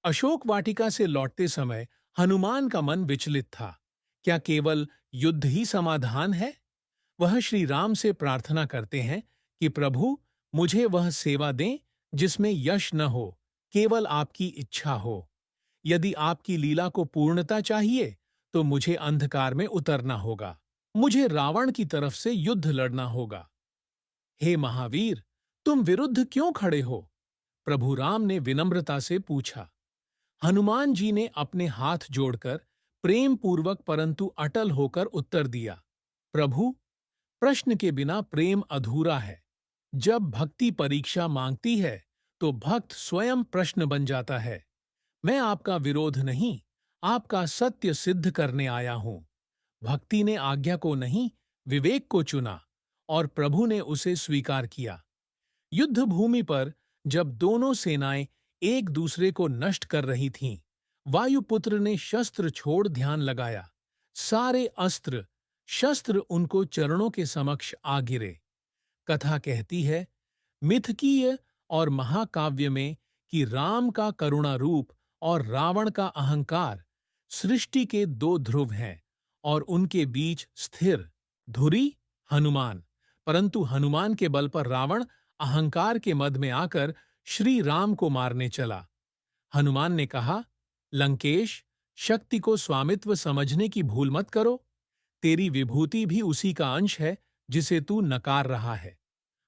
अशोक वाटिका से लौटते समय हनुमान का मन विचलित था। क्या केवल युद्ध ही समाधान है? वह श्री राम से प्रार्थना करते हैं कि प्रभु, मुझे वह सेवा दें जिसमें यश न हो, केवल आपकी इच्छा हो। यदि आपकी लीला को पूर्णता चाहिए तो मुझे अंधकार में उतरना होगा। मुझे रावण की तरफ से युद्ध लड़ना होगा। हे महावीर, तुम विरुद्ध क्यों खड़े हो? प्रभु राम ने विनम्रता से पूछा। हनुमान जी ने अपने हाथ जोड़कर प्रेम पूर्वक परंतु अटल होकर उत्तर दिया, प्रभु, प्रश्न के बिना प्रेम अधूरा है। जब भक्ति परीक्षा मांगती है तो भक्त स्वयं प्रश्न बन जाता है। मैं आपका विरोध नहीं, आपका सत्य सिद्ध करने आया हूं। भक्ति ने आज्ञा को नहीं, विवेक को चुना और प्रभु ने उसे स्वीकार किया। युद्ध भूमि पर जब दोनों सेनाएं एक दूसरे को नष्ट कर रही थीं, वायुपुत्र ने शस्त्र छोड़ ध्यान लगाया। सारे अस्त्र शस्त्र उनको चरणों के समक्ष आ गिरे। कथा कहती है, मिथकीय और महाकाव्य में, कि राम का करुणा रूप और रावण का अहंकार सृष्टि के दो ध्रुव हैं और उनके बीच स्थिर धुरी हनुमान। परंतु हनुमान के बल पर रावण अहंकार के मद में आकर श्री राम को मारने चला। हनुमान ने कहा, लंकेश, शक्ति को स्वामित्व समझने की भूल मत करो। तेरी विभूति भी उसी का अंश है जिसे तू नकार रहा है।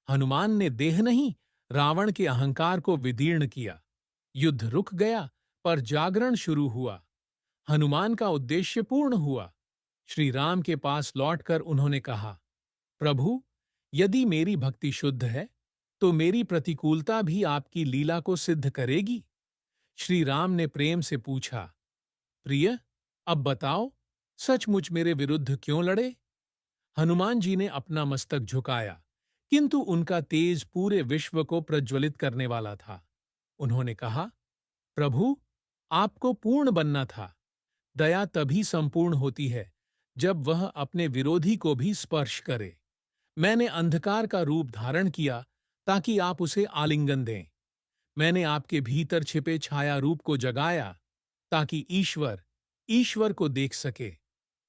हनुमान ने देह नहीं, रावण के अहंकार को विदीर्ण किया। युद्ध रुक गया, पर जागरण शुरू हुआ। हनुमान का उद्देश्य पूर्ण हुआ। श्री राम के पास लौटकर उन्होंने कहा, प्रभु, यदि मेरी भक्ति शुद्ध है तो मेरी प्रतिकूलता भी आपकी लीला को सिद्ध करेगी। श्री राम ने प्रेम से पूछा, प्रिय, अब बताओ, सचमुच मेरे विरुद्ध क्यों लड़े? हनुमान जी ने अपना मस्तक झुकाया, किंतु उनका तेज पूरे विश्व को प्रज्वलित करने वाला था। उन्होंने कहा, प्रभु, आपको पूर्ण बनना था। दया तभी संपूर्ण होती है जब वह अपने विरोधी को भी स्पर्श करे। मैंने अंधकार का रूप धारण किया ताकि आप उसे आलिंगन दें। मैंने आपके भीतर छिपे छाया रूप को जगाया ताकि ईश्वर ईश्वर को देख सके।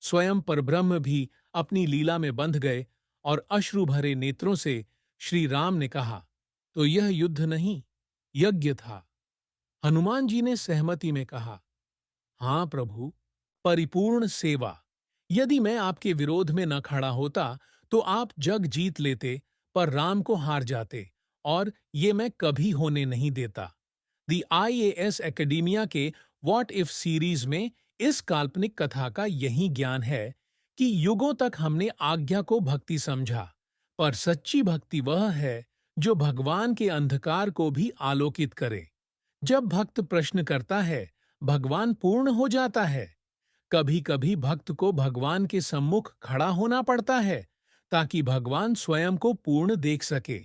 स्वयं परब्रह्म भी अपनी लीला में बंध गए और अश्रु भरे नेत्रों से श्री राम ने कहा, तो यह युद्ध नहीं, यज्ञ था। हनुमान जी ने सहमति में कहा, हां प्रभु, परिपूर्ण सेवा। यदि मैं आपके विरोध में न खड़ा होता तो आप जग जीत लेते, पर राम को हार जाते, और ये मैं कभी होने नहीं देता। द आईएएस एकेडेमिया के व्हाट इफ सीरीज में इस काल्पनिक कथा का यही ज्ञान है कि युगों तक हमने आज्ञा को भक्ति समझा, पर सच्ची भक्ति वह है जो भगवान के अंधकार को भी आलोकित करे। जब भक्त प्रश्न करता है, भगवान पूर्ण हो जाता है। कभी कभी भक्त को भगवान के सम्मुख खड़ा होना पड़ता है ताकि भगवान स्वयं को पूर्ण देख सके।